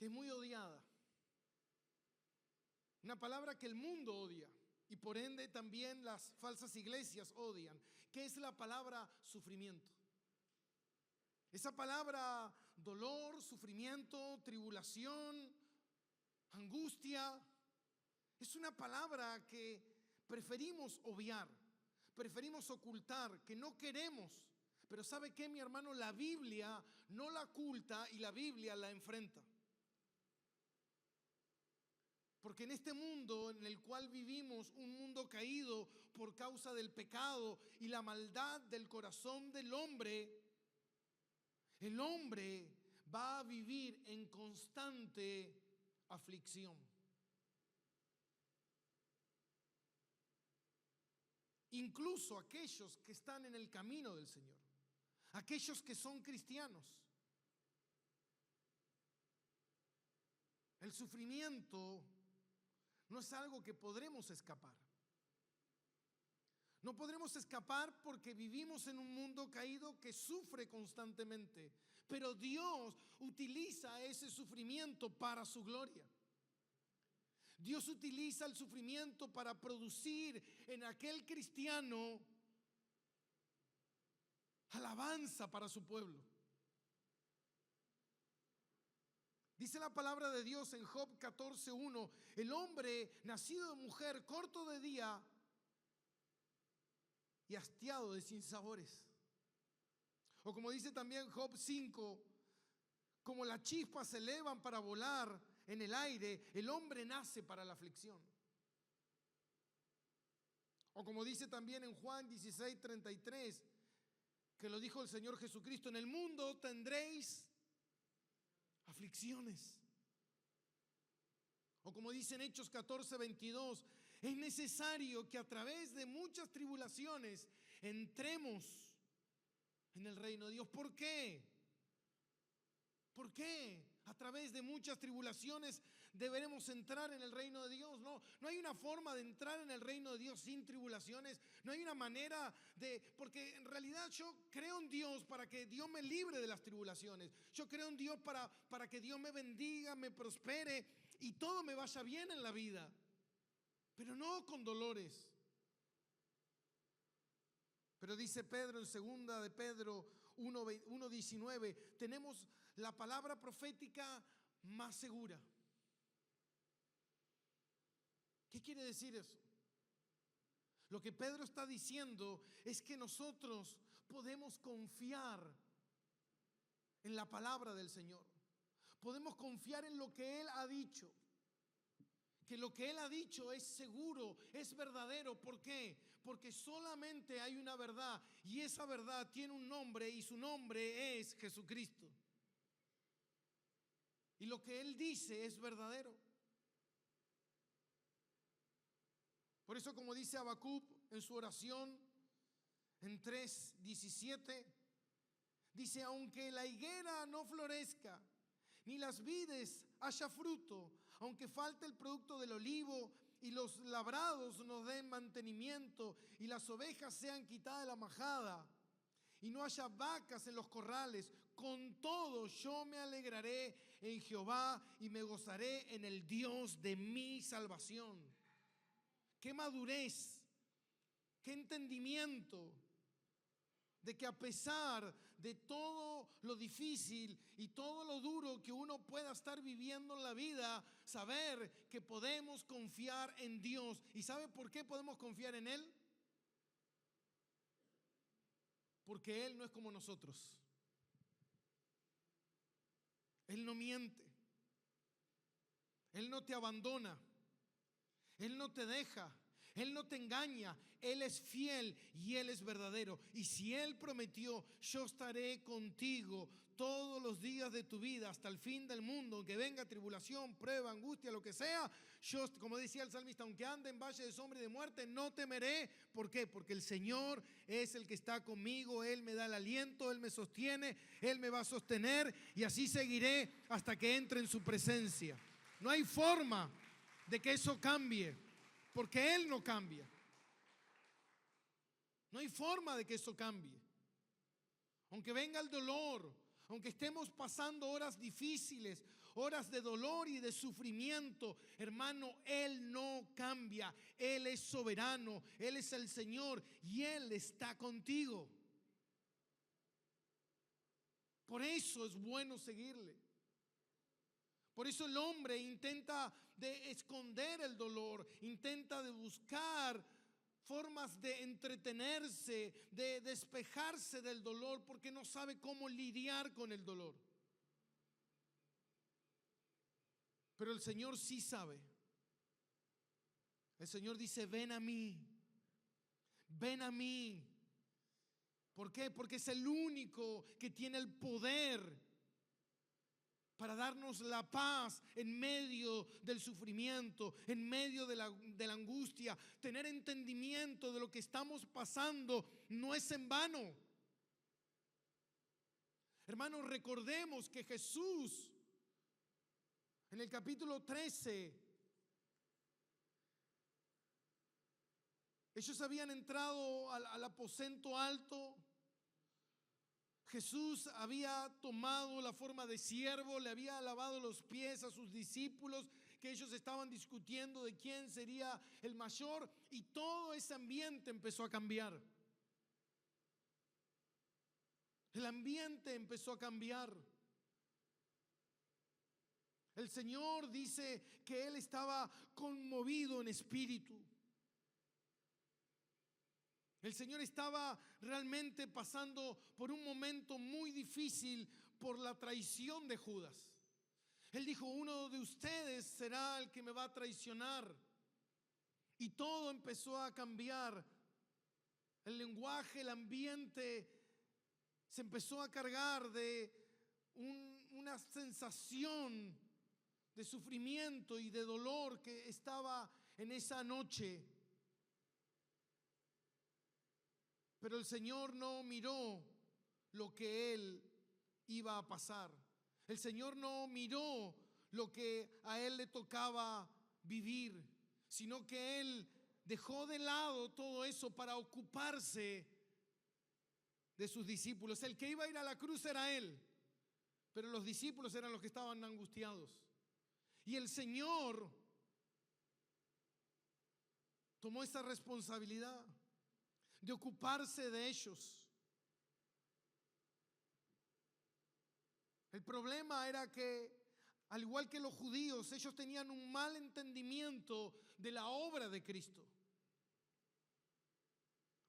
que es muy odiada, una palabra que el mundo odia y por ende también las falsas iglesias odian, que es la palabra sufrimiento. Esa palabra dolor, sufrimiento, tribulación, angustia, es una palabra que preferimos obviar, preferimos ocultar, que no queremos. Pero ¿sabe qué, mi hermano? La Biblia no la oculta y la Biblia la enfrenta. Porque en este mundo en el cual vivimos, un mundo caído por causa del pecado y la maldad del corazón del hombre, el hombre va a vivir en constante aflicción. Incluso aquellos que están en el camino del Señor, aquellos que son cristianos. El sufrimiento no es algo que podremos escapar. No podremos escapar porque vivimos en un mundo caído que sufre constantemente. Pero Dios utiliza ese sufrimiento para su gloria. Dios utiliza el sufrimiento para producir en aquel cristiano alabanza para su pueblo. Dice la palabra de Dios en Job 14:1: el hombre nacido de mujer, corto de día y hastiado de sinsabores. O como dice también Job 5: como las chispas se elevan para volar en el aire, el hombre nace para la aflicción. O como dice también en Juan 16:33, que lo dijo el Señor Jesucristo: en el mundo tendréis aflicciones. O como dice en Hechos 14:22, es necesario que a través de muchas tribulaciones entremos en el reino de Dios. ¿Por qué? ¿Por qué? A través de muchas tribulaciones deberemos entrar en el reino de Dios. No hay una forma de entrar en el reino de Dios sin tribulaciones. No hay una manera porque en realidad yo creo en Dios para que Dios me libre de las tribulaciones. Yo creo en Dios para que Dios me bendiga, me prospere y todo me vaya bien en la vida. Pero no con dolores. Pero dice Pedro en 2 de Pedro 1:19, tenemos la palabra profética más segura. ¿Qué quiere decir eso? Lo que Pedro está diciendo es que nosotros podemos confiar en la palabra del Señor. Podemos confiar en lo que Él ha dicho. Que lo que Él ha dicho es seguro, es verdadero. ¿Por qué? Porque solamente hay una verdad y esa verdad tiene un nombre y su nombre es Jesucristo. Y lo que Él dice es verdadero. Por eso, como dice Habacuc en su oración en 3:17, dice: aunque la higuera no florezca ni las vides haya fruto, aunque falte el producto del olivo y los labrados no den mantenimiento y las ovejas sean quitadas de la majada y no haya vacas en los corrales, con todo yo me alegraré en Jehová y me gozaré en el Dios de mi salvación. Qué madurez, qué entendimiento de que a pesar de todo lo difícil y todo lo duro que uno pueda estar viviendo en la vida, saber que podemos confiar en Dios. ¿Y sabe por qué podemos confiar en Él? Porque Él no es como nosotros. Él no miente. Él no te abandona. Él no te deja. Él no te engaña, Él es fiel y Él es verdadero. Y si Él prometió: yo estaré contigo todos los días de tu vida hasta el fin del mundo, aunque venga tribulación, prueba, angustia, lo que sea, yo, como decía el salmista, aunque ande en valle de sombra y de muerte, no temeré. ¿Por qué? Porque el Señor es el que está conmigo. Él me da el aliento, Él me sostiene, Él me va a sostener y así seguiré hasta que entre en su presencia. No hay forma de que eso cambie, porque Él no cambia. No hay forma de que eso cambie. Aunque venga el dolor, aunque estemos pasando horas difíciles, horas de dolor y de sufrimiento, hermano, Él no cambia. Él es soberano, Él es el Señor y Él está contigo. Por eso es bueno seguirle. Por eso el hombre intenta de esconder el dolor, intenta de buscar formas de entretenerse, de despejarse del dolor, porque no sabe cómo lidiar con el dolor. Pero el Señor sí sabe. El Señor dice: ven a mí, ven a mí. ¿Por qué? Porque es el único que tiene el poder para darnos la paz en medio del sufrimiento, en medio de la angustia. Tener entendimiento de lo que estamos pasando no es en vano. Hermanos, recordemos que Jesús, en el capítulo 13, ellos habían entrado al aposento alto. Jesús había tomado la forma de siervo, le había lavado los pies a sus discípulos, que ellos estaban discutiendo de quién sería el mayor, y todo ese ambiente empezó a cambiar. El ambiente empezó a cambiar. El Señor dice que Él estaba conmovido en espíritu. El Señor estaba realmente pasando por un momento muy difícil por la traición de Judas. Él dijo: uno de ustedes será el que me va a traicionar. Y todo empezó a cambiar. El lenguaje, el ambiente se empezó a cargar de una sensación de sufrimiento y de dolor que estaba en esa noche. Pero el Señor no miró lo que Él iba a pasar. El Señor no miró lo que a Él le tocaba vivir, sino que Él dejó de lado todo eso para ocuparse de sus discípulos. El que iba a ir a la cruz era Él, pero los discípulos eran los que estaban angustiados. Y el Señor tomó esa responsabilidad de ocuparse de ellos. El problema era que, al igual que los judíos, ellos tenían un mal entendimiento de la obra de Cristo.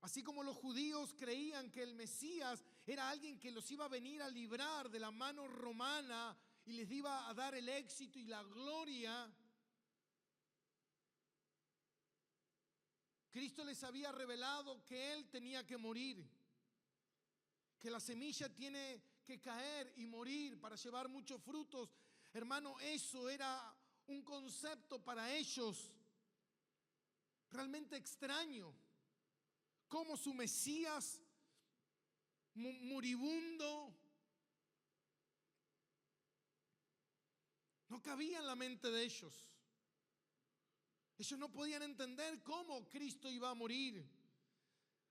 Así como los judíos creían que el Mesías era alguien que los iba a venir a librar de la mano romana y les iba a dar el éxito y la gloria, Cristo les había revelado que Él tenía que morir, que la semilla tiene que caer y morir para llevar muchos frutos. Hermano, eso era un concepto para ellos realmente extraño. Como su Mesías moribundo no cabía en la mente de ellos. Ellos no podían entender cómo Cristo iba a morir.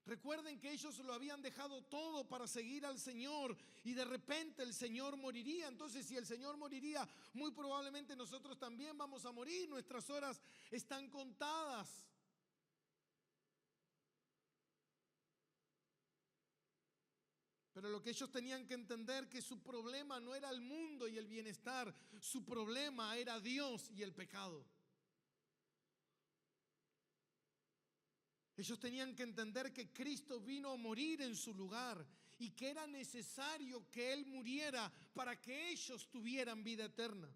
Recuerden que ellos lo habían dejado todo para seguir al Señor y de repente el Señor moriría. Entonces, si el Señor moriría, muy probablemente nosotros también vamos a morir. Nuestras horas están contadas. Pero lo que ellos tenían que entender, que su problema no era el mundo y el bienestar, su problema era Dios y el pecado. Ellos tenían que entender que Cristo vino a morir en su lugar y que era necesario que Él muriera para que ellos tuvieran vida eterna.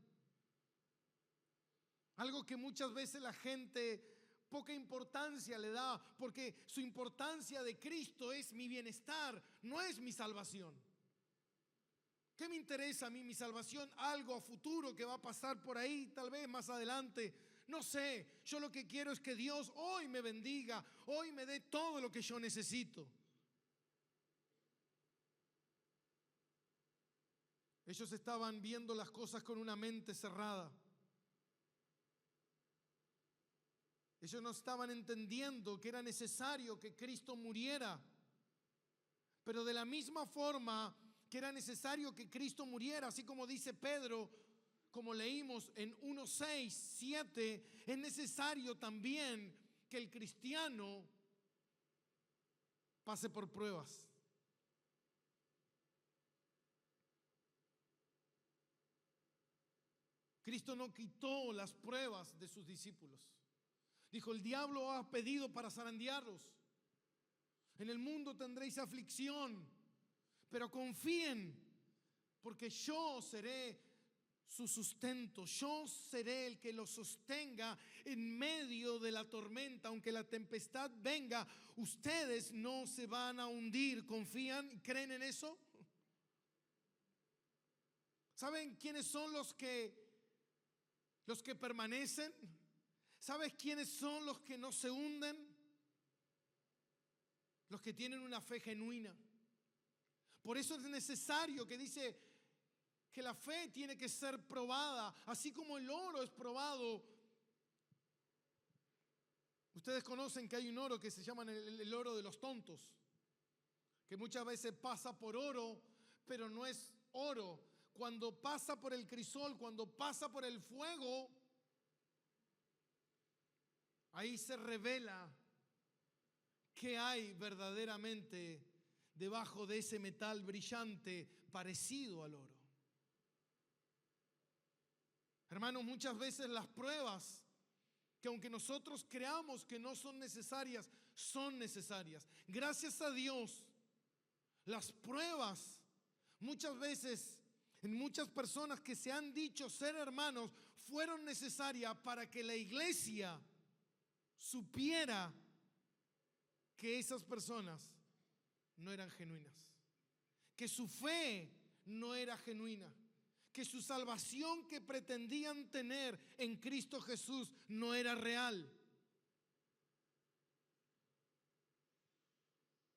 Algo que muchas veces la gente poca importancia le da, porque su importancia de Cristo es mi bienestar, no es mi salvación. ¿Qué me interesa a mí mi salvación? Algo a futuro que va a pasar por ahí, tal vez más adelante. No sé, yo lo que quiero es que Dios hoy me bendiga, hoy me dé todo lo que yo necesito. Ellos estaban viendo las cosas con una mente cerrada. Ellos no estaban entendiendo que era necesario que Cristo muriera. Pero de la misma forma que era necesario que Cristo muriera, así como dice Pedro, como leímos en 1:6, 7, es necesario también que el cristiano pase por pruebas. Cristo no quitó las pruebas de sus discípulos. Dijo: el diablo ha pedido para zarandearlos. En el mundo tendréis aflicción, pero confíen, porque yo seré su sustento. Yo seré el que los sostenga en medio de la tormenta. Aunque la tempestad venga, ustedes no se van a hundir. ¿Confían y creen en eso? ¿Saben quiénes son los que permanecen? ¿Sabes quiénes son los que no se hunden? Los que tienen una fe genuina. Por eso es necesario, que dice que la fe tiene que ser probada, así como el oro es probado. Ustedes conocen que hay un oro que se llama el oro de los tontos, que muchas veces pasa por oro, pero no es oro. Cuando pasa por el crisol, cuando pasa por el fuego, ahí se revela qué hay verdaderamente debajo de ese metal brillante parecido al oro. Hermanos, muchas veces las pruebas, que aunque nosotros creamos que no son necesarias, son necesarias. Gracias a Dios, las pruebas muchas veces en muchas personas que se han dicho ser hermanos fueron necesarias para que la iglesia supiera que esas personas no eran genuinas, que su fe no era genuina, que su salvación que pretendían tener en Cristo Jesús no era real.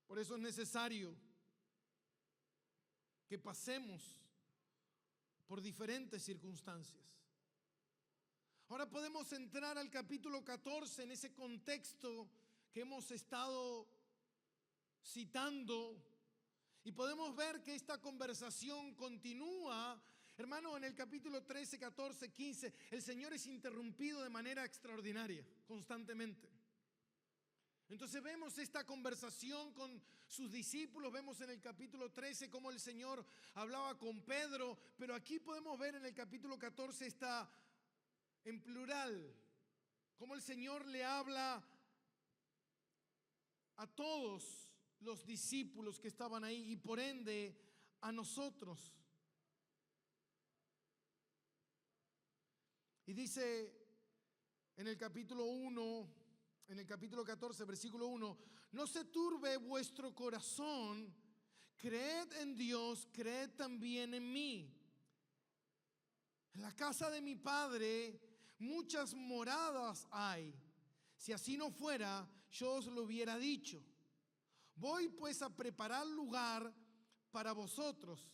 Por eso es necesario que pasemos por diferentes circunstancias. Ahora podemos entrar al capítulo 14 en ese contexto que hemos estado citando, y podemos ver que esta conversación continúa. Hermano, en el capítulo 13, 14, 15, el Señor es interrumpido de manera extraordinaria, constantemente. Entonces vemos esta conversación con sus discípulos, vemos en el capítulo 13 cómo el Señor hablaba con Pedro, pero aquí podemos ver en el capítulo 14 está en plural, cómo el Señor le habla a todos los discípulos que estaban ahí y por ende a nosotros. Y dice en el capítulo 1, en el capítulo 14, versículo 1, no se turbe vuestro corazón, creed en Dios, creed también en mí. En la casa de mi Padre muchas moradas hay. Si así no fuera, yo os lo hubiera dicho. Voy pues a preparar lugar para vosotros.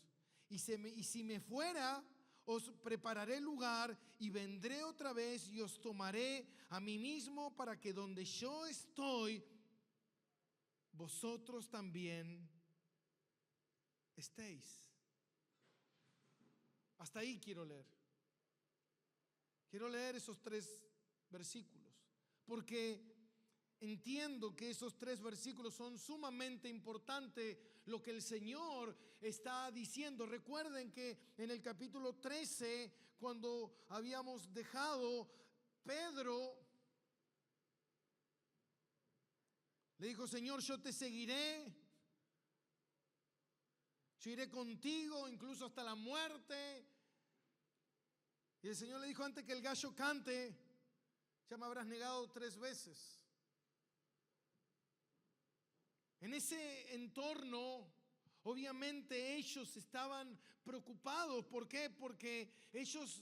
Y si me fuera, os prepararé lugar y vendré otra vez y os tomaré a mí mismo, para que donde yo estoy, vosotros también estéis. Hasta ahí quiero leer. Quiero leer esos 3 versículos, porque entiendo que esos 3 versículos son sumamente importantes lo que el Señor está diciendo. Recuerden que en el capítulo 13, cuando habíamos dejado, Pedro le dijo: Señor, yo te seguiré, yo iré contigo incluso hasta la muerte. Y el Señor le dijo: antes que el gallo cante, ya me habrás negado 3 veces. En ese entorno, obviamente ellos estaban preocupados. ¿Por qué? Porque ellos,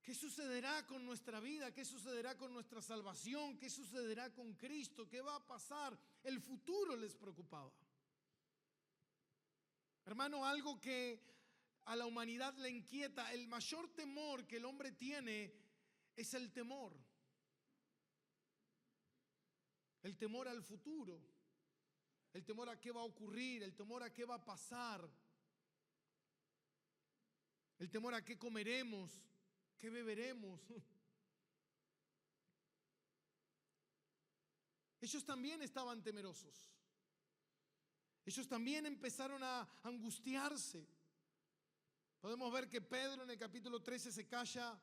¿qué sucederá con nuestra vida? ¿Qué sucederá con nuestra salvación? ¿Qué sucederá con Cristo? ¿Qué va a pasar? El futuro les preocupaba. Hermano, algo que a la humanidad le inquieta, el mayor temor que el hombre tiene es el temor. El temor al futuro, el temor a qué va a ocurrir, el temor a qué va a pasar. el temor a qué comeremos, qué beberemos. Ellos también estaban temerosos. Ellos también empezaron a angustiarse. Podemos ver que Pedro en el capítulo 13 se calla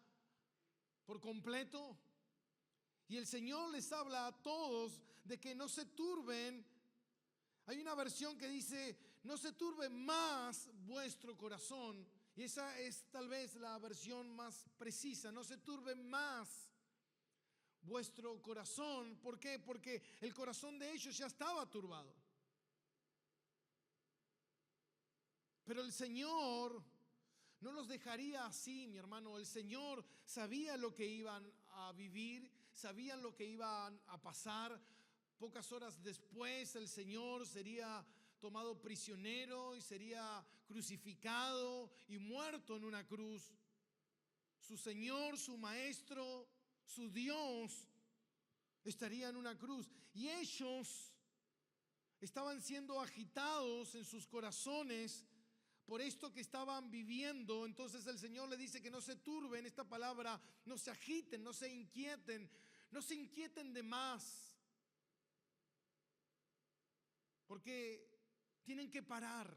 por completo. Y el Señor les habla a todos de que no se turben. Hay una versión que dice, no se turbe más vuestro corazón. Y esa es tal vez la versión más precisa. No se turbe más vuestro corazón. ¿Por qué? Porque el corazón de ellos ya estaba turbado. Pero el Señor no los dejaría así, mi hermano. El Señor sabía lo que iban a vivir, sabían lo que iban a pasar. Pocas horas después el Señor sería tomado prisionero y sería crucificado y muerto en una cruz. Su Señor, su Maestro, su Dios estaría en una cruz. Y ellos estaban siendo agitados en sus corazones por esto que estaban viviendo. Entonces el Señor le dice que no se turben, esta palabra, no se agiten, no se inquieten de más. Porque tienen que parar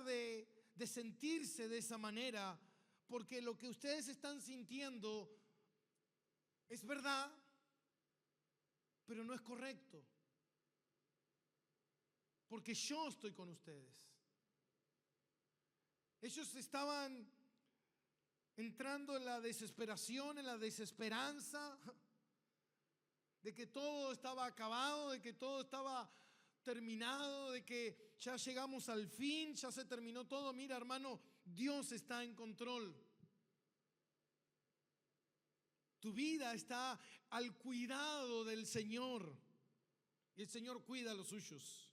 de sentirse de esa manera, porque lo que ustedes están sintiendo es verdad, pero no es correcto. Porque yo estoy con ustedes. Ellos estaban entrando en la desesperación, en la desesperanza de que todo estaba acabado, de que todo estaba terminado, de que ya llegamos al fin, ya se terminó todo. Mira, hermano, Dios está en control. Tu vida está al cuidado del Señor y el Señor cuida a los suyos.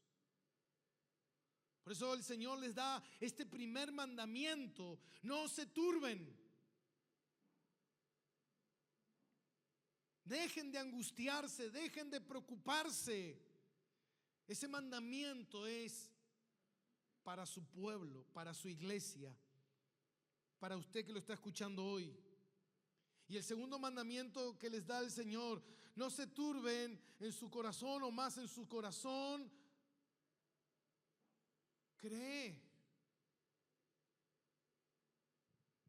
Por eso el Señor les da este primer mandamiento: no se turben. Dejen de angustiarse, dejen de preocuparse. Ese mandamiento es para su pueblo, para su iglesia, para usted que lo está escuchando hoy. Y el segundo mandamiento que les da el Señor: no se turben en su corazón, o más en su corazón. Cree.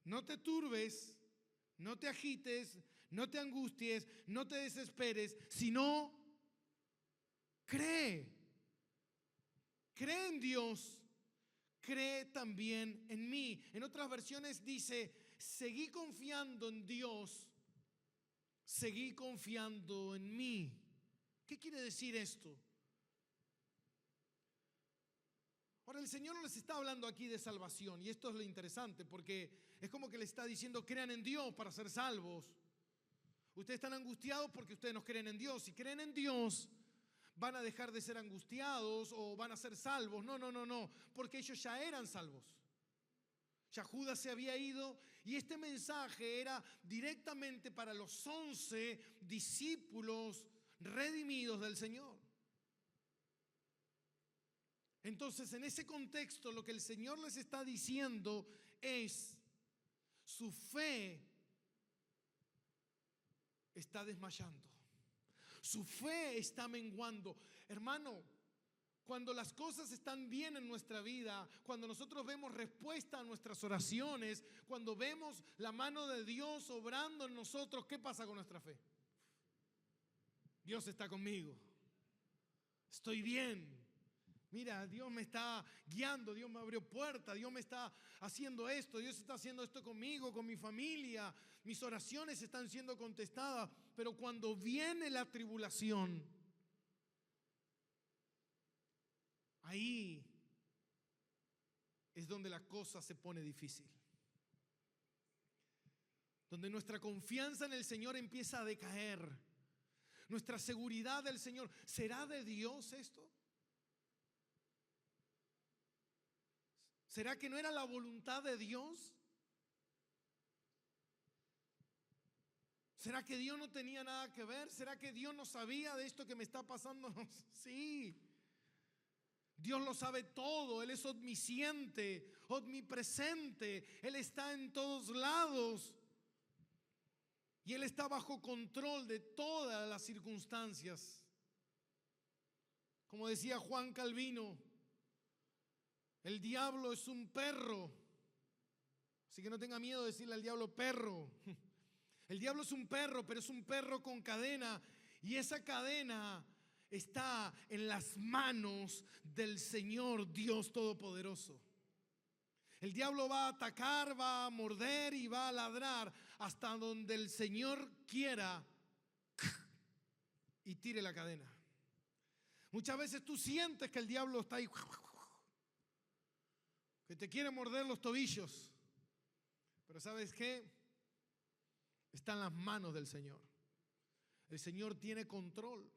No te turbes, no te agites, no te angusties, no te desesperes, sino cree. Cree en Dios, cree también en mí. En otras versiones dice, seguí confiando en Dios, seguí confiando en mí. ¿Qué quiere decir esto? Ahora el Señor no les está hablando aquí de salvación, y esto es lo interesante, porque es como que les está diciendo, crean en Dios para ser salvos. Ustedes están angustiados porque ustedes no creen en Dios. Si creen en Dios, van a dejar de ser angustiados o van a ser salvos. No, porque ellos ya eran salvos. Ya Judas se había ido, y este mensaje era directamente para los 11 discípulos redimidos del Señor. Entonces, en ese contexto, lo que el Señor les está diciendo es: su fe está desmayando, su fe está menguando. Hermano, cuando las cosas están bien en nuestra vida, cuando nosotros vemos respuesta a nuestras oraciones, cuando vemos la mano de Dios obrando en nosotros, ¿qué pasa con nuestra fe? Dios está conmigo, estoy bien. Mira, Dios me está guiando, Dios me abrió puertas, Dios me está haciendo esto, Dios está haciendo esto conmigo, con mi familia, mis oraciones están siendo contestadas. Pero cuando viene la tribulación, ahí es donde la cosa se pone difícil. Donde nuestra confianza en el Señor empieza a decaer. Nuestra seguridad del Señor. ¿Será de Dios esto? ¿Será que no era la voluntad de Dios? ¿Será que Dios no tenía nada que ver? ¿Será que Dios no sabía de esto que me está pasando? Sí. Dios lo sabe todo, Él es omnisciente, omnipresente, Él está en todos lados y Él está bajo control de todas las circunstancias. Como decía Juan Calvino, el diablo es un perro, así que no tenga miedo de decirle al diablo perro. El diablo es un perro, pero es un perro con cadena, y esa cadena está en las manos del Señor Dios Todopoderoso. El diablo va a atacar, va a morder y va a ladrar hasta donde el Señor quiera y tire la cadena. Muchas veces tú sientes que el diablo está ahí, que te quiere morder los tobillos, pero ¿sabes qué? Está en las manos del Señor. El Señor tiene control.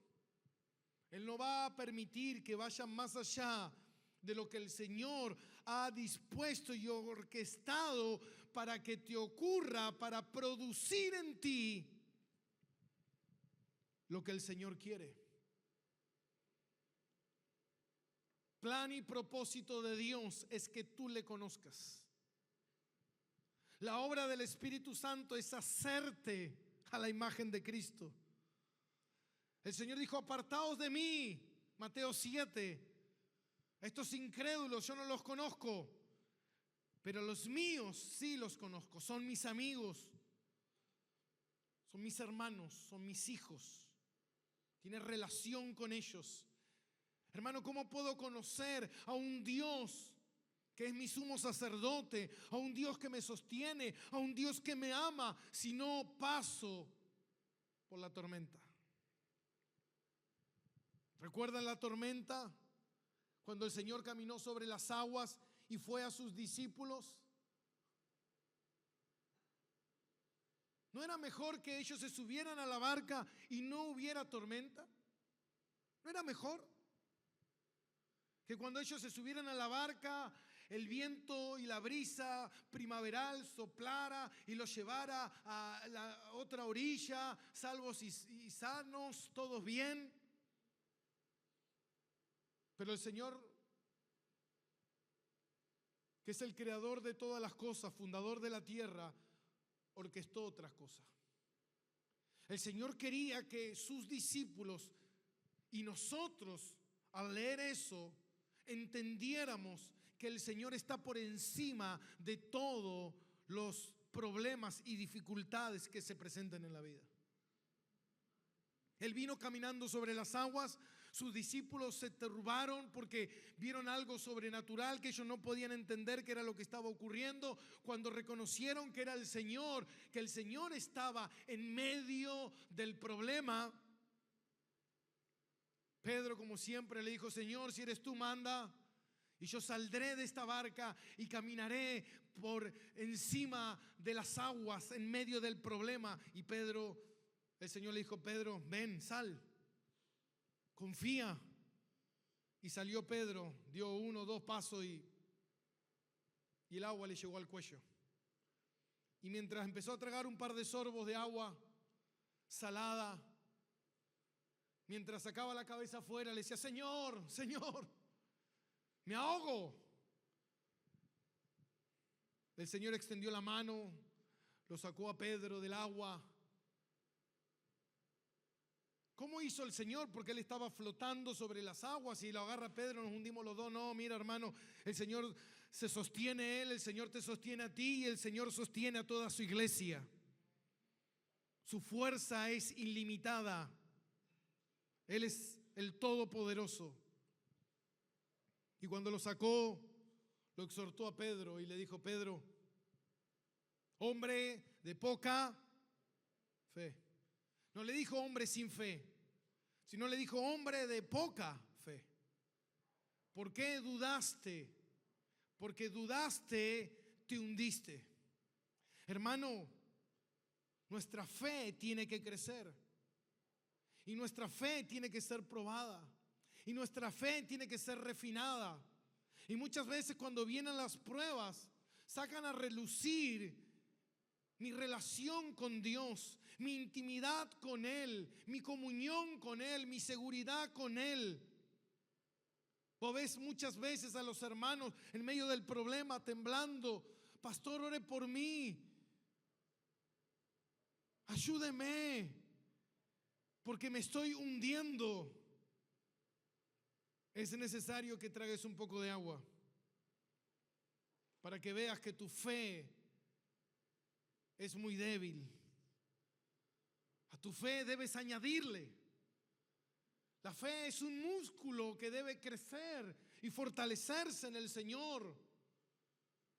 Él no va a permitir que vayan más allá de lo que el Señor ha dispuesto y orquestado para que te ocurra, para producir en ti lo que el Señor quiere. Plan y propósito de Dios es que tú le conozcas. La obra del Espíritu Santo es hacerte a la imagen de Cristo. El Señor dijo: apartaos de mí, Mateo 7. Estos incrédulos yo no los conozco, pero los míos sí los conozco. Son mis amigos, son mis hermanos, son mis hijos. Tienes relación con ellos. Hermano, ¿cómo puedo conocer a un Dios que es mi sumo sacerdote, a un Dios que me sostiene, a un Dios que me ama, si no paso por la tormenta? ¿Recuerdan la tormenta? Cuando el Señor caminó sobre las aguas y fue a sus discípulos. ¿No era mejor que ellos se subieran a la barca y no hubiera tormenta? ¿No era mejor que cuando ellos se subieran a la barca, el viento y la brisa primaveral soplara y los llevara a la otra orilla, salvos y sanos, todos bien? Pero el Señor, que es el creador de todas las cosas, fundador de la tierra, orquestó otras cosas. El Señor quería que sus discípulos y nosotros, al leer eso, entendiéramos que el Señor está por encima de todos los problemas y dificultades que se presenten en la vida. Él vino caminando sobre las aguas. Sus discípulos se turbaron porque vieron algo sobrenatural que ellos no podían entender qué era lo que estaba ocurriendo. Cuando reconocieron que era el Señor, que el Señor estaba en medio del problema, Pedro, como siempre, le dijo: Señor, si eres tú, manda, y yo saldré de esta barca y caminaré por encima de las aguas en medio del problema. Y Pedro, el Señor le dijo: Pedro, ven, sal, confía. Y salió Pedro, dio 1 o 2 pasos y el agua le llegó al cuello. Y mientras empezó a tragar un par de sorbos de agua salada, mientras sacaba la cabeza afuera, le decía: Señor, Señor, me ahogo. El Señor extendió la mano, lo sacó a Pedro del agua. ¿Cómo hizo el Señor? Porque Él estaba flotando sobre las aguas y lo agarra Pedro, nos hundimos los dos. No, mira, hermano, el Señor se sostiene Él, el Señor te sostiene a ti y el Señor sostiene a toda su iglesia. Su fuerza es ilimitada. Él es el Todopoderoso. Y cuando lo sacó, lo exhortó a Pedro y le dijo: Pedro, hombre de poca fe. No le dijo hombre sin fe, sino le dijo hombre de poca fe. ¿Por qué dudaste? Porque dudaste, te hundiste. Hermano, nuestra fe tiene que crecer. Y nuestra fe tiene que ser probada. Y nuestra fe tiene que ser refinada. Y muchas veces cuando vienen las pruebas, sacan a relucir mi relación con Dios, mi intimidad con Él, mi comunión con Él, mi seguridad con Él. Vos ves muchas veces a los hermanos en medio del problema temblando. Pastor, ore por mí. Ayúdeme, porque me estoy hundiendo. Es necesario que tragues un poco de agua para que veas que tu fe es muy débil. A tu fe debes añadirle. La fe es un músculo que debe crecer y fortalecerse en el Señor.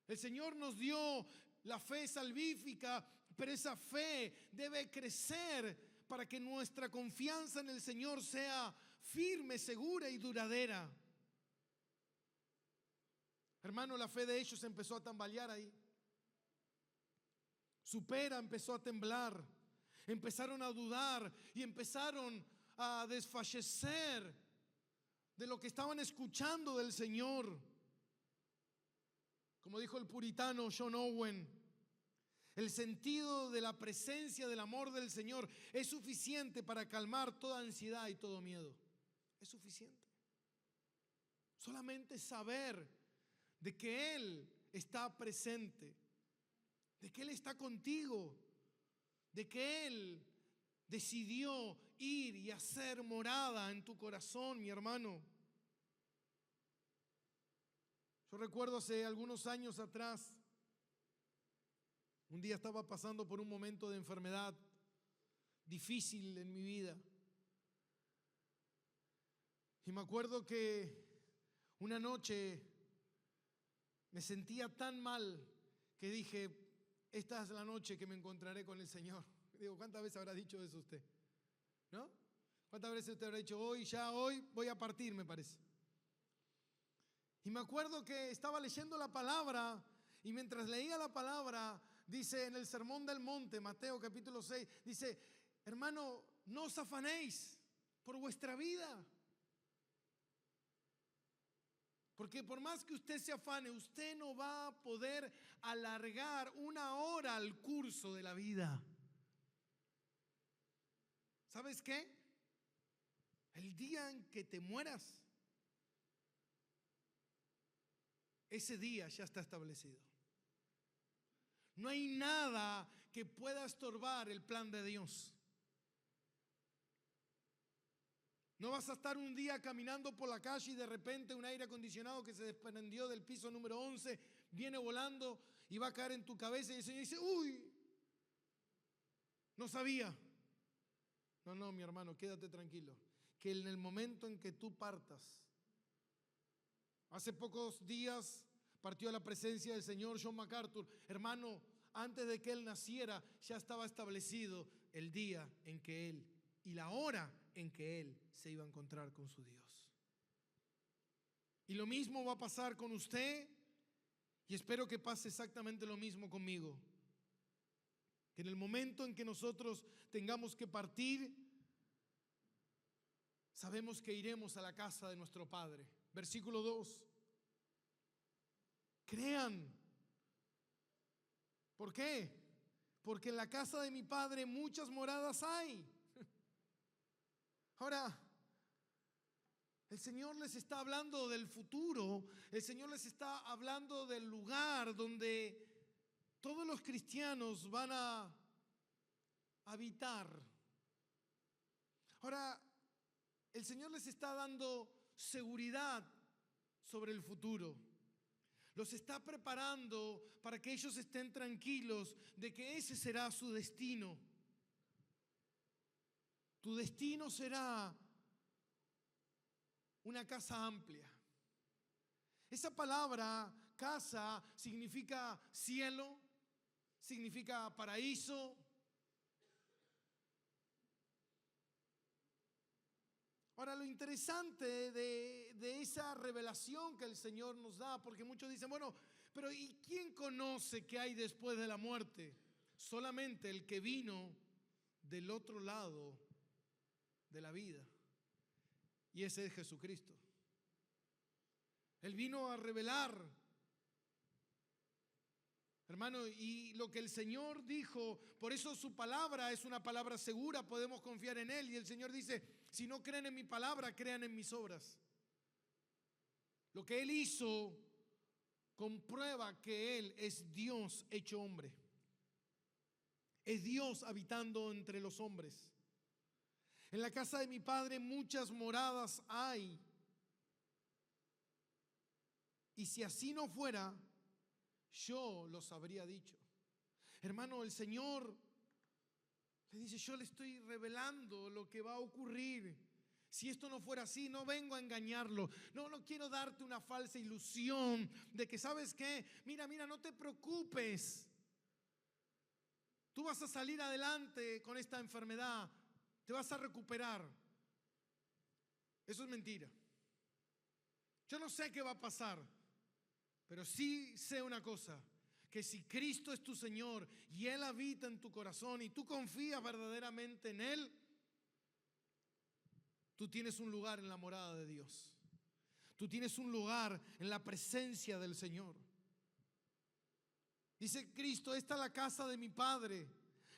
El Señor nos dio la fe salvífica, pero esa fe debe crecer para que nuestra confianza en el Señor sea firme, segura y duradera. Hermano, la fe de ellos empezó a tambalear ahí. Su pera empezó a temblar. Empezaron a dudar y empezaron a desfallecer de lo que estaban escuchando del Señor. Como dijo el puritano John Owen, el sentido de la presencia del amor del Señor es suficiente para calmar toda ansiedad y todo miedo. Es suficiente. Solamente saber de que Él está presente, de que Él está contigo, de que Él decidió ir y hacer morada en tu corazón, mi hermano. Yo recuerdo hace algunos años atrás, un día estaba pasando por un momento de enfermedad difícil en mi vida. Y me acuerdo que una noche me sentía tan mal que dije, esta es la noche que me encontraré con el Señor. Digo, ¿cuántas veces habrá dicho eso usted? ¿No? ¿Cuántas veces usted habrá dicho, hoy voy a partir, me parece? Y me acuerdo que estaba leyendo la palabra y mientras leía la palabra, dice en el Sermón del Monte, Mateo capítulo 6, dice, hermano, no os afanéis por vuestra vida. Porque por más que usted se afane, usted no va a poder alargar una hora al curso de la vida. ¿Sabes qué? El día en que te mueras, ese día ya está establecido. No hay nada que pueda estorbar el plan de Dios. No vas a estar un día caminando por la calle y de repente un aire acondicionado que se desprendió del piso número 11 viene volando y va a caer en tu cabeza y el Señor dice, uy, no sabía. No, mi hermano, quédate tranquilo, que en el momento en que tú partas, hace pocos días partió a la presencia del Señor John MacArthur. Hermano, antes de que él naciera, ya estaba establecido el día en que él y la hora en que él se iba a encontrar con su Dios. Y lo mismo va a pasar con usted y espero que pase exactamente lo mismo conmigo. Que en el momento en que nosotros tengamos que partir, sabemos que iremos a la casa de nuestro Padre. Versículo 2. Crean. ¿Por qué? Porque en la casa de mi Padre muchas moradas hay. Ahora, el Señor les está hablando del futuro. El Señor les está hablando del lugar donde todos los cristianos van a habitar. Ahora, el Señor les está dando seguridad sobre el futuro. Los está preparando para que ellos estén tranquilos de que ese será su destino. Tu destino será una casa amplia. Esa palabra casa significa cielo, significa paraíso. Ahora, lo interesante de esa revelación que el Señor nos da, porque muchos dicen, bueno, pero ¿y quién conoce qué hay después de la muerte? Solamente el que vino del otro lado de la vida, y ese es Jesucristo. Él vino a revelar, hermano, y lo que el Señor dijo, por eso su palabra es una palabra segura, podemos confiar en Él. Y el Señor dice, si no creen en mi palabra, crean en mis obras. Lo que Él hizo comprueba que Él es Dios hecho hombre. Es Dios habitando entre los hombres. En la casa de mi Padre muchas moradas hay. Y si así no fuera, yo los habría dicho. Hermano, el Señor le dice, yo le estoy revelando lo que va a ocurrir. Si esto no fuera así, no vengo a engañarlo. No quiero darte una falsa ilusión de que, ¿sabes qué? Mira, no te preocupes. Tú vas a salir adelante con esta enfermedad. Te vas a recuperar. Eso es mentira. Yo no sé qué va a pasar, pero sí sé una cosa, que si Cristo es tu Señor y Él habita en tu corazón y tú confías verdaderamente en Él, tú tienes un lugar en la morada de Dios. Tú tienes un lugar en la presencia del Señor. Dice Cristo, esta es la casa de mi Padre,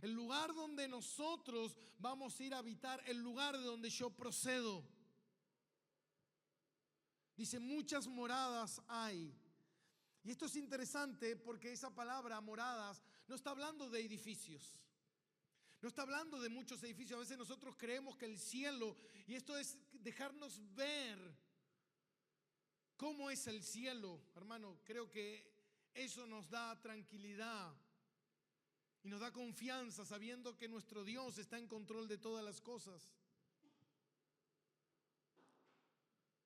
el lugar donde nosotros vamos a ir a habitar, el lugar de donde yo procedo. Dice, muchas moradas hay. Y esto es interesante porque esa palabra moradas no está hablando de edificios. No está hablando de muchos edificios. A veces nosotros creemos que el cielo, y esto es dejarnos ver cómo es el cielo, hermano. Creo que eso nos da tranquilidad y nos da confianza sabiendo que nuestro Dios está en control de todas las cosas.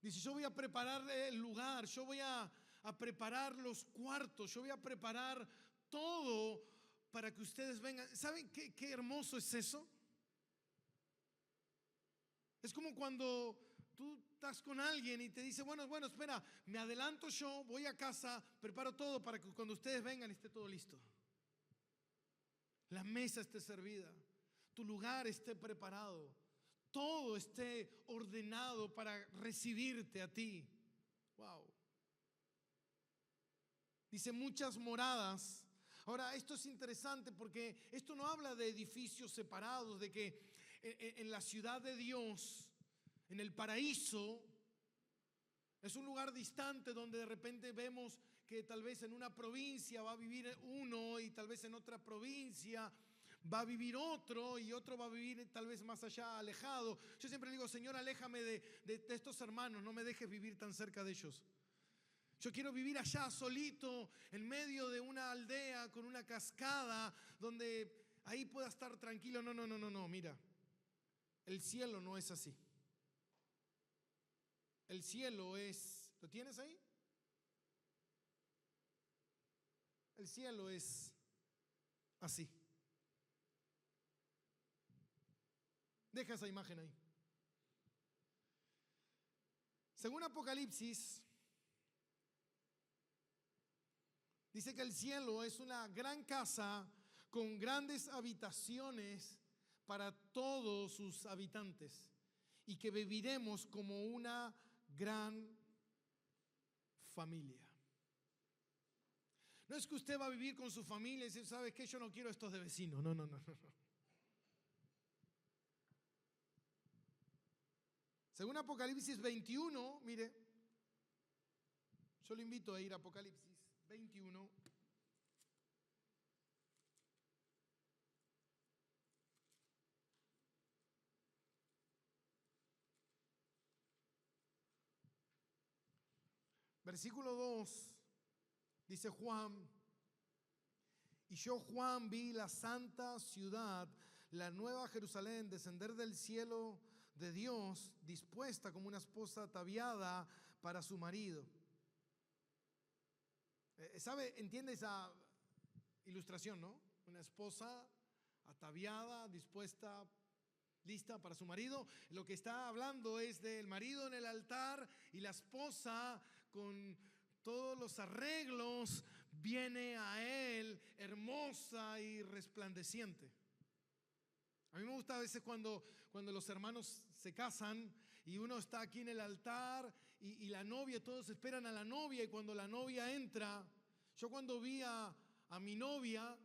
Dice, yo voy a preparar el lugar, yo voy a preparar los cuartos, yo voy a preparar todo para que ustedes vengan. ¿Saben qué hermoso es eso? Es como cuando tú estás con alguien y te dice, bueno, espera, me adelanto yo, voy a casa, preparo todo para que cuando ustedes vengan esté todo listo. La mesa esté servida, tu lugar esté preparado, todo esté ordenado para recibirte a ti. Wow. Dice muchas moradas. Ahora, esto es interesante porque esto no habla de edificios separados, de que en la ciudad de Dios, en el paraíso, es un lugar distante donde de repente vemos que tal vez en una provincia va a vivir uno y tal vez en otra provincia va a vivir otro y otro va a vivir tal vez más allá, alejado. Yo siempre digo, Señor, aléjame de estos hermanos, no me dejes vivir tan cerca de ellos. Yo quiero vivir allá solito, en medio de una aldea con una cascada, donde ahí pueda estar tranquilo. No, mira, el cielo no es así. El cielo es, ¿lo tienes ahí? El cielo es así. Deja esa imagen ahí. Según Apocalipsis, dice que el cielo es una gran casa con grandes habitaciones para todos sus habitantes y que viviremos como una gran familia. No es que usted va a vivir con su familia y dice, ¿sabes qué? Yo no quiero estos de vecinos. No. Según Apocalipsis 21, mire, yo lo invito a ir a Apocalipsis 21. Versículo 2, dice Juan, y yo Juan vi la santa ciudad, la nueva Jerusalén, descender del cielo de Dios, dispuesta como una esposa ataviada para su marido. ¿Sabe? ¿Entiende esa ilustración, no? Una esposa ataviada, dispuesta, lista para su marido. Lo que está hablando es del marido en el altar y la esposa con todos los arreglos viene a él hermosa y resplandeciente. A mí me gusta a veces cuando los hermanos se casan y uno está aquí en el altar y la novia, todos esperan a la novia, y cuando la novia entra, yo cuando vi a mi novia,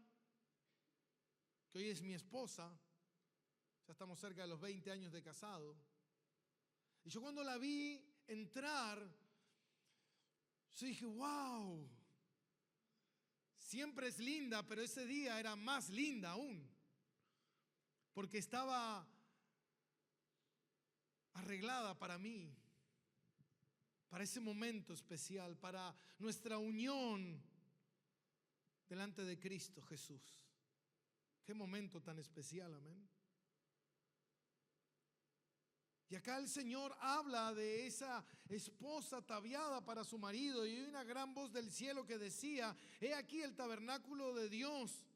que hoy es mi esposa, ya estamos cerca de los 20 años de casado, y yo cuando la vi entrar, Yo dije, wow, siempre es linda, pero ese día era más linda aún, porque estaba arreglada para mí, para ese momento especial, para nuestra unión delante de Cristo Jesús. Qué momento tan especial, amén. Y acá el Señor habla de esa esposa ataviada para su marido, y hay una gran voz del cielo que decía: he aquí el tabernáculo de Dios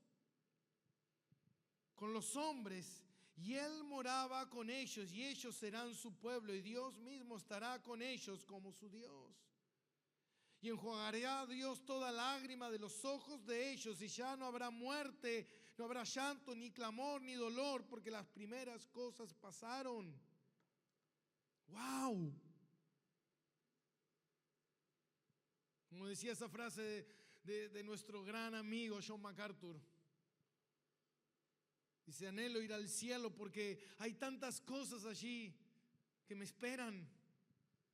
con los hombres, y Él moraba con ellos, y ellos serán su pueblo, y Dios mismo estará con ellos como su Dios. Y enjugará a Dios toda lágrima de los ojos de ellos, y ya no habrá muerte, no habrá llanto, ni clamor, ni dolor, porque las primeras cosas pasaron. ¡Wow! Como decía esa frase de nuestro gran amigo John MacArthur. Dice: anhelo ir al cielo porque hay tantas cosas allí que me esperan.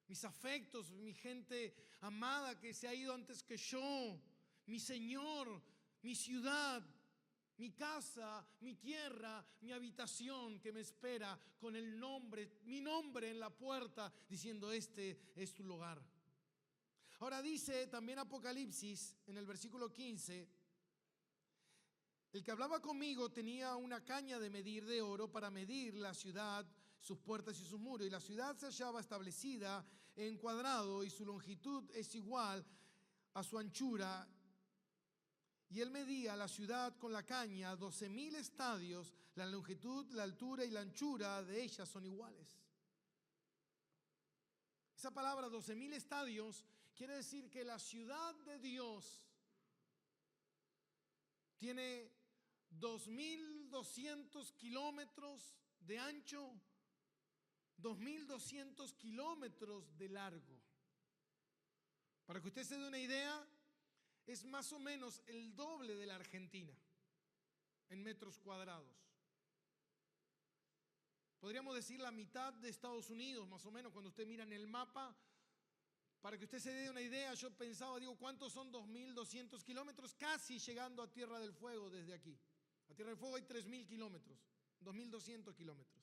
Mis afectos, mi gente amada que se ha ido antes que yo, mi Señor, mi ciudad, mi casa, mi tierra, mi habitación que me espera con el nombre, mi nombre en la puerta, diciendo: este es tu lugar. Ahora dice también Apocalipsis en el versículo 15: el que hablaba conmigo tenía una caña de medir de oro para medir la ciudad, sus puertas y sus muros. Y la ciudad se hallaba establecida en cuadrado, y su longitud es igual a su anchura. Y él medía la ciudad con la caña 12,000 estadios. La longitud, la altura y la anchura de ella son iguales. Esa palabra 12,000 estadios quiere decir que la ciudad de Dios tiene 2,200 kilómetros de ancho, 2,200 kilómetros de largo. Para que usted se dé una idea, es más o menos el doble de la Argentina en metros cuadrados. Podríamos decir la mitad de Estados Unidos, más o menos, cuando usted mira en el mapa. Para que usted se dé una idea, yo pensaba, ¿cuántos son 2,200 kilómetros? Casi llegando a Tierra del Fuego desde aquí. A Tierra del Fuego hay 3,000 kilómetros, 2,200 kilómetros.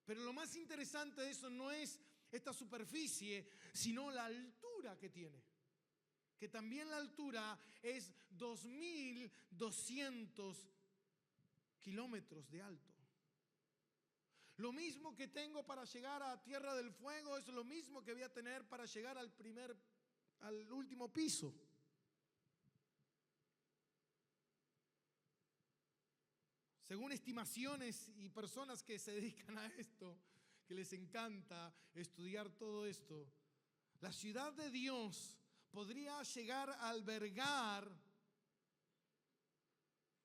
Pero lo más interesante de eso no es esta superficie, sino la altura que tiene. Que también la altura es 2,200 kilómetros de alto. Lo mismo que tengo para llegar a Tierra del Fuego es lo mismo que voy a tener para llegar al último piso. Según estimaciones y personas que se dedican a esto, que les encanta estudiar todo esto, la ciudad de Dios podría llegar a albergar,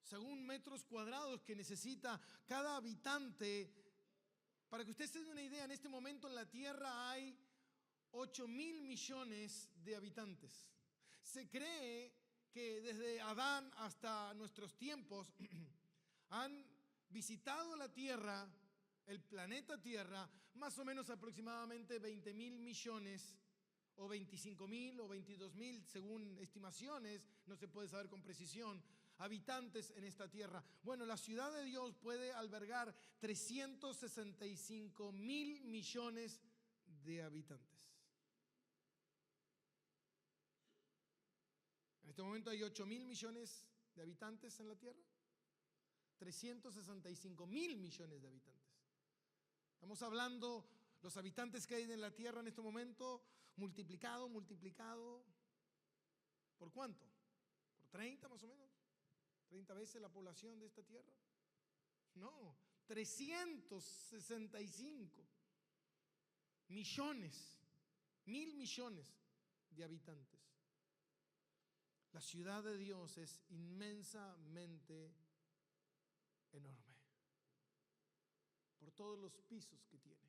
según metros cuadrados que necesita cada habitante. Para que usted se dé una idea, en este momento en la tierra hay 8,000 millones de habitantes. Se cree que desde Adán hasta nuestros tiempos han visitado la tierra, el planeta Tierra, más o menos aproximadamente 20,000 millones o 25,000 o 22,000, según estimaciones, no se puede saber con precisión, habitantes en esta tierra. Bueno, la ciudad de Dios puede albergar 365,000 millones de habitantes. En este momento hay 8,000 millones de habitantes en la tierra, 365,000 millones de habitantes. Estamos hablando, los habitantes que hay en la tierra en este momento, multiplicado, ¿por cuánto? ¿Por 30 más o menos? ¿30 veces la población de esta tierra? No, 365 millones, 1,000 millones de habitantes. La ciudad de Dios es inmensamente enorme, por todos los pisos que tiene.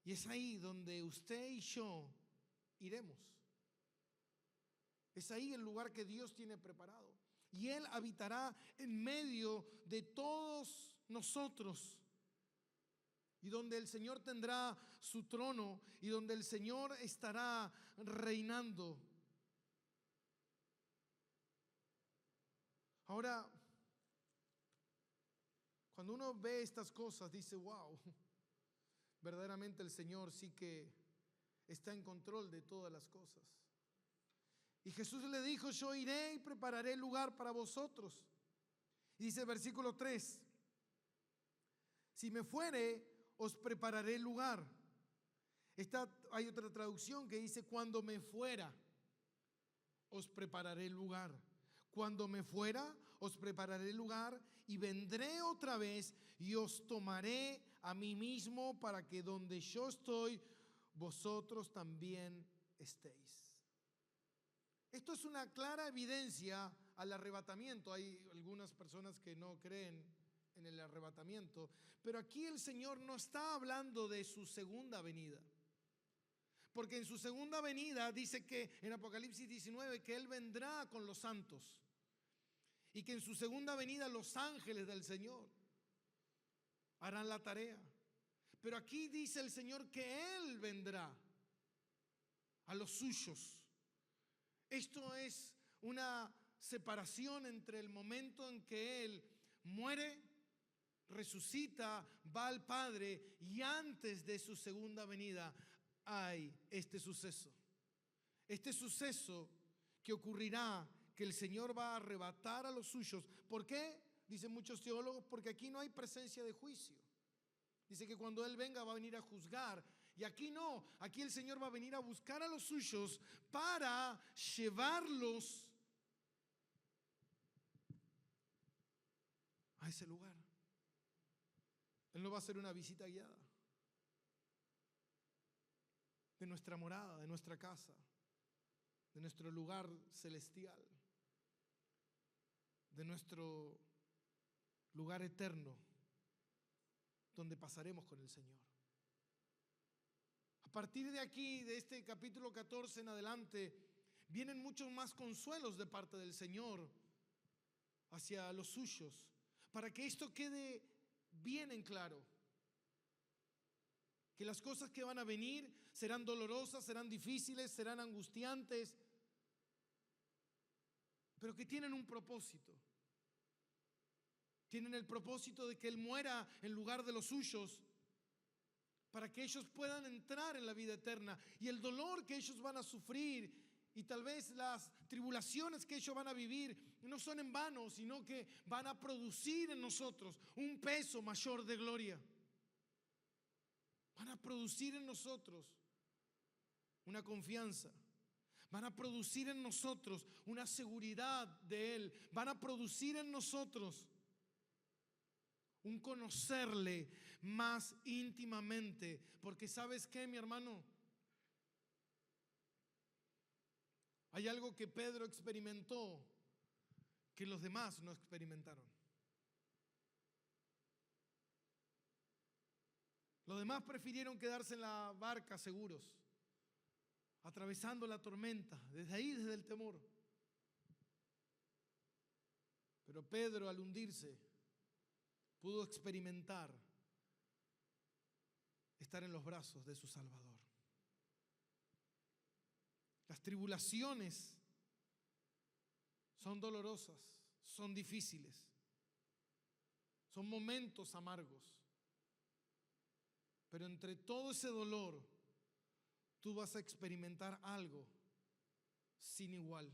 Y es ahí donde usted y yo iremos. Es ahí el lugar que Dios tiene preparado. Y Él habitará en medio de todos nosotros. y donde el Señor tendrá su trono y donde el Señor estará reinando. Ahora, cuando uno ve estas cosas, dice, wow, verdaderamente el Señor sí que está en control de todas las cosas. Y Jesús le dijo, yo iré y prepararé lugar para vosotros. Y dice versículo 3, si me fuere, os prepararé lugar. Hay otra traducción que dice, cuando me fuera, os prepararé lugar. Cuando me fuera, os prepararé lugar y vendré otra vez y os tomaré a mí mismo para que donde yo estoy, vosotros también estéis. Esto es una clara evidencia al arrebatamiento. Hay algunas personas que no creen en el arrebatamiento, pero aquí el Señor no está hablando de su segunda venida. Porque en su segunda venida dice que en Apocalipsis 19 que Él vendrá con los santos y que en su segunda venida los ángeles del Señor harán la tarea. Pero aquí dice el Señor que Él vendrá a los suyos. Esto es una separación entre el momento en que Él muere, resucita, va al Padre y antes de su segunda venida hay este suceso. Este suceso que ocurrirá, que el Señor va a arrebatar a los suyos. ¿Por qué? Dicen muchos teólogos, porque aquí no hay presencia de juicio. Dice que cuando Él venga va a venir a juzgar. Y aquí no, aquí el Señor va a venir a buscar a los suyos para llevarlos a ese lugar. Él no va a hacer una visita guiada de nuestra morada, de nuestra casa, de nuestro lugar celestial, de nuestro lugar eterno, donde pasaremos con el Señor. A partir de aquí, de este capítulo 14 en adelante, vienen muchos más consuelos de parte del Señor hacia los suyos, para que esto quede bien en claro. Que las cosas que van a venir serán dolorosas, serán difíciles, serán angustiantes, pero que tienen un propósito. Tienen el propósito de que Él muera en lugar de los suyos, para que ellos puedan entrar en la vida eterna. Y el dolor que ellos van a sufrir y tal vez las tribulaciones que ellos van a vivir no son en vano, sino que van a producir en nosotros un peso mayor de gloria. Van a producir en nosotros una confianza. Van a producir en nosotros una seguridad de Él. Van a producir en nosotros un conocerle más íntimamente. Porque ¿sabes qué, mi hermano? Hay algo que Pedro experimentó que los demás no experimentaron. Los demás prefirieron quedarse en la barca seguros, atravesando la tormenta, desde el temor. Pero Pedro, al hundirse, pudo experimentar estar en los brazos de su Salvador. Las tribulaciones son dolorosas, son difíciles, son momentos amargos. Pero entre todo ese dolor, tú vas a experimentar algo sin igual,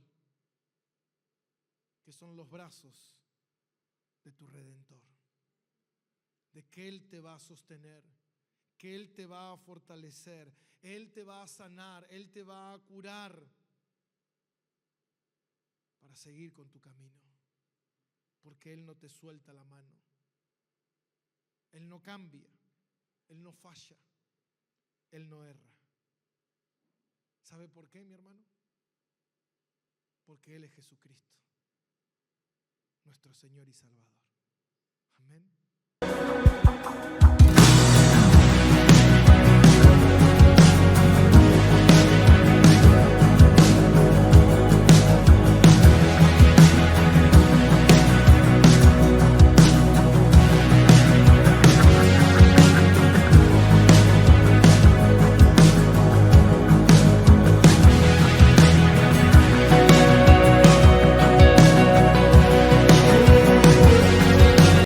que son los brazos de tu Redentor. De que Él te va a sostener, que Él te va a fortalecer, Él te va a sanar, Él te va a curar para seguir con tu camino. Porque Él no te suelta la mano. Él no cambia, Él no falla, Él no erra. ¿Sabe por qué, mi hermano? Porque Él es Jesucristo, nuestro Señor y Salvador. Amén.